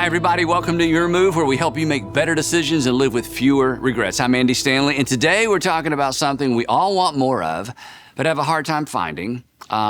Hi, everybody. Welcome to Your Move, where we help you make better decisions and live with fewer regrets. I'm Andy Stanley, and today we're talking about something we all want more of, but have a hard time finding.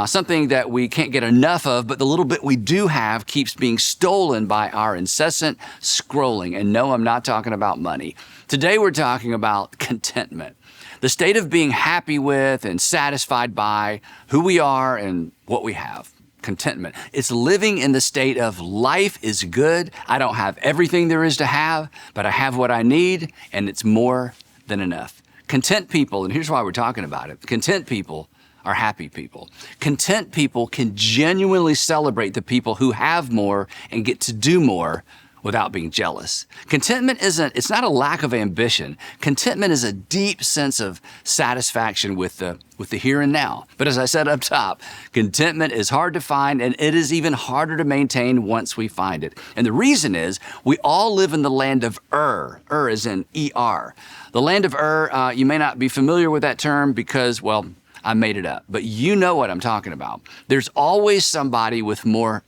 Something that we can't get enough of, but the little bit we do have keeps being stolen by our incessant scrolling. And no, I'm not talking about money. Today we're talking about contentment, the state of being happy with and satisfied by who we are and what we have. Contentment. It's living in the state of life is good. I don't have everything there is to have, but I have what I need, and it's more than enough. Content people, and here's why we're talking about it. Content people are happy people. Content people can genuinely celebrate the people who have more and get to do more without being jealous. Contentment it's not a lack of ambition. Contentment is a deep sense of satisfaction with the here and now. But as I said up top, contentment is hard to find, and it is even harder to maintain once we find it. And the reason is we all live in the land of Ur is in E-R. The land of Ur, you may not be familiar with that term because, well, I made it up, but you know what I'm talking about. There's always somebody with more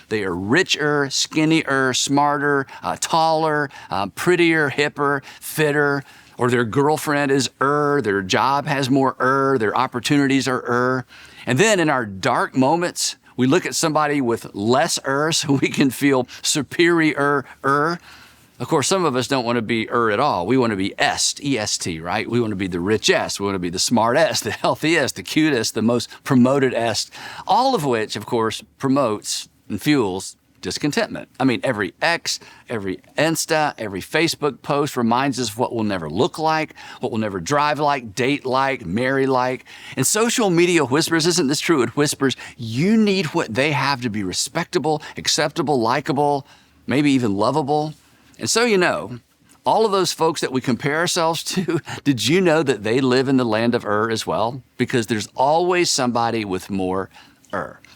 They are richer, skinnier, smarter, taller, prettier, hipper, fitter, or their girlfriend is their job has more their opportunities are And then in our dark moments, we look at somebody with less so we can feel superior. Of course, some of us don't want to be at all. We want to be E-S-T, right? We want to be the richest. We want to be the smartest, the healthiest, the cutest, the most promoted all of which, of course, promotes and fuels discontentment. I mean, every X, every Insta, every Facebook post reminds us of what we'll never look like, what we'll never drive like, date like, marry like. And social media whispers, isn't this true? It whispers, you need what they have to be respectable, acceptable, likable, maybe even lovable. And so, all of those folks that we compare ourselves to, did you know that they live in the land of as well? Because there's always somebody with more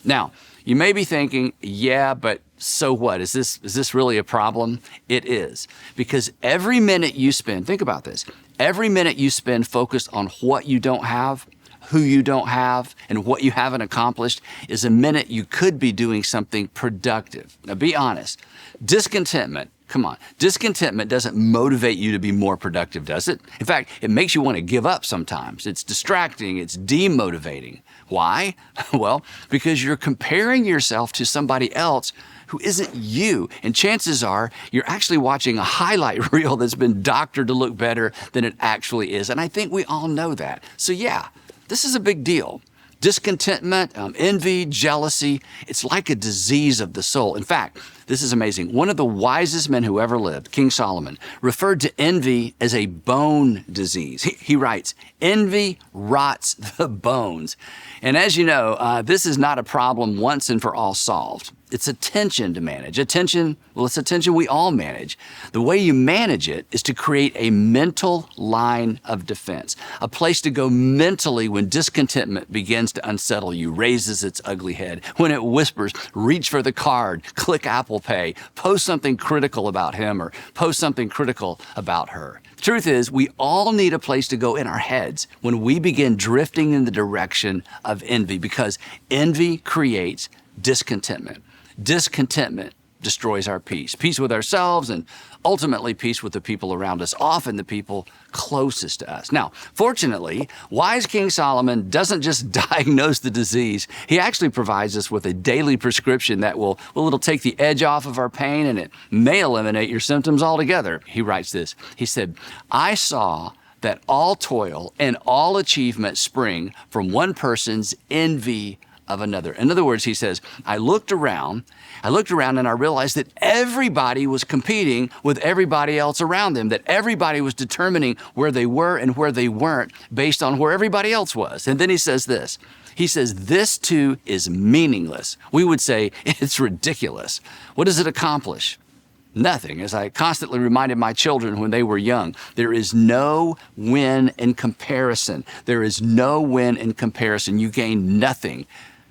Now, you may be thinking, yeah, but so what? Is this really a problem? It is. Because every minute you spend, think about this, every minute you spend focused on what you don't have, who you don't have, and what you haven't accomplished is a minute you could be doing something productive. Now, be honest. Discontentment doesn't motivate you to be more productive, does it? In fact, it makes you want to give up sometimes. It's distracting. It's demotivating. Why? Well, because you're comparing yourself to somebody else who isn't you. And chances are you're actually watching a highlight reel that's been doctored to look better than it actually is. And I think we all know that. So yeah, this is a big deal. Discontentment, envy, jealousy, it's like a disease of the soul. In fact, this is amazing. One of the wisest men who ever lived, King Solomon, referred to envy as a bone disease. He writes, envy rots the bones. And as you know, this is not a problem once and for all solved. It's a tension to manage. It's a tension we all manage. The way you manage it is to create a mental line of defense, a place to go mentally when discontentment begins to unsettle you, raises its ugly head, when it whispers, reach for the card, click Apple Pay, post something critical about him or post something critical about her. The truth is, we all need a place to go in our heads when we begin drifting in the direction of envy, because envy creates discontentment. Discontentment destroys our peace with ourselves and ultimately peace with the people around us, often the people closest to us. Now, fortunately, wise King Solomon doesn't just diagnose the disease. He actually provides us with a daily prescription that it'll take the edge off of our pain, and it may eliminate your symptoms altogether. He writes this. He said, I saw that all toil and all achievement spring from one person's envy of another. In other words, he says, I looked around and I realized that everybody was competing with everybody else around them, that everybody was determining where they were and where they weren't based on where everybody else was. And then he says this. He says, this too is meaningless. We would say it's ridiculous. What does it accomplish? Nothing. As I constantly reminded my children when they were young, there is no win in comparison. There is no win in comparison. You gain nothing,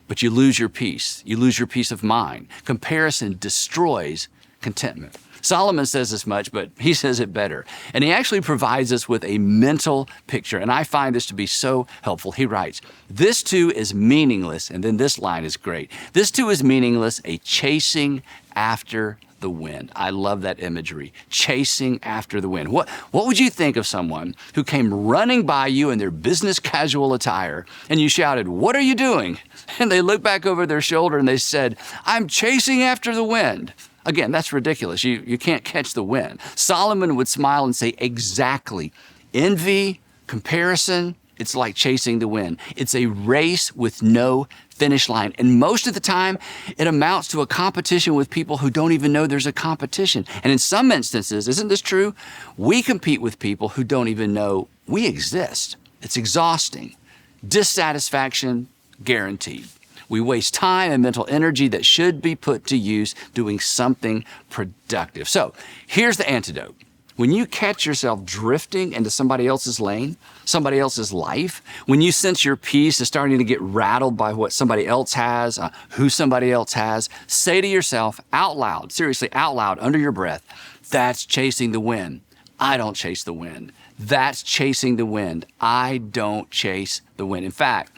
but you lose your peace. You lose your peace of mind. Comparison destroys contentment. Solomon says as much, but he says it better. And he actually provides us with a mental picture. And I find this to be so helpful. He writes, this too is meaningless. And then this line is great. This too is meaningless, a chasing after the wind. I love that imagery, chasing after the wind. What would you think of someone who came running by you in their business casual attire and you shouted, "What are you doing?" And they looked back over their shoulder and they said, "I'm chasing after the wind." Again, that's ridiculous. You can't catch the wind. Solomon would smile and say, exactly. Envy, comparison, it's like chasing the wind. It's a race with no finish line. And most of the time, it amounts to a competition with people who don't even know there's a competition. And in some instances, isn't this true? We compete with people who don't even know we exist. It's exhausting. Dissatisfaction guaranteed. We waste time and mental energy that should be put to use doing something productive. So here's the antidote. When you catch yourself drifting into somebody else's lane, somebody else's life, when you sense your peace is starting to get rattled by what somebody else has, who somebody else has, say to yourself out loud, seriously out loud under your breath, "That's chasing the wind. I don't chase the wind. That's chasing the wind. I don't chase the wind." In fact,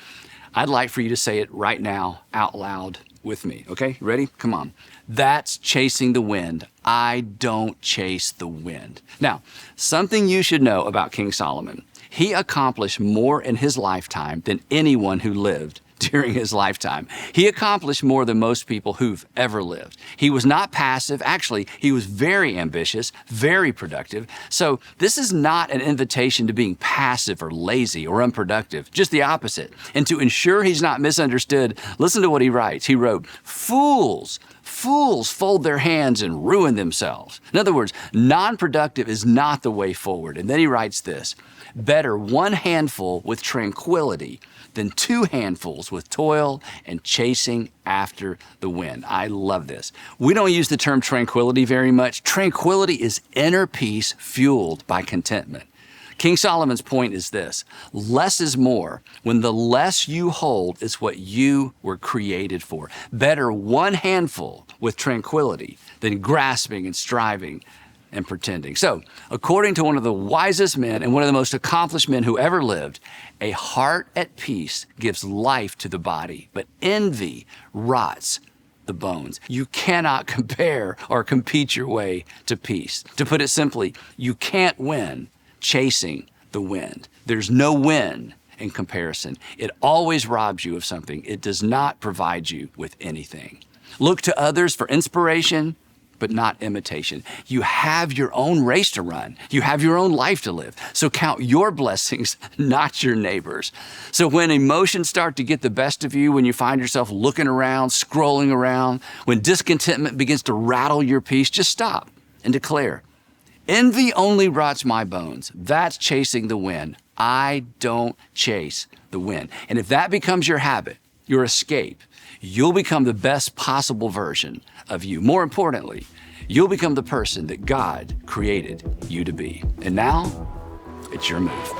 I'd like for you to say it right now out loud with me. Okay, ready? Come on. That's chasing the wind. I don't chase the wind. Now, something you should know about King Solomon. He accomplished more in his lifetime than anyone who lived during his lifetime. He accomplished more than most people who've ever lived. He was not passive. Actually, he was very ambitious, very productive. So this is not an invitation to being passive or lazy or unproductive, just the opposite. And to ensure he's not misunderstood, listen to what he writes. He wrote, Fools fold their hands and ruin themselves. In other words, non-productive is not the way forward. And then he writes this, "Better one handful with tranquility than two handfuls with toil and chasing after the wind." I love this. We don't use the term tranquility very much. Tranquility is inner peace fueled by contentment. King Solomon's point is this: less is more when the less you hold is what you were created for. Better one handful with tranquility than grasping and striving and pretending. So, according to one of the wisest men and one of the most accomplished men who ever lived, a heart at peace gives life to the body, but envy rots the bones. You cannot compare or compete your way to peace. To put it simply, you can't win chasing the wind. There's no win in comparison. It always robs you of something. It does not provide you with anything. Look to others for inspiration, but not imitation. You have your own race to run. You have your own life to live. So count your blessings, not your neighbors. So when emotions start to get the best of you, when you find yourself looking around, scrolling around, when discontentment begins to rattle your peace, just stop and declare, "Envy only rots my bones. That's chasing the wind. I don't chase the wind." And if that becomes your habit, your escape, you'll become the best possible version of you. More importantly, you'll become the person that God created you to be. And now, it's your move.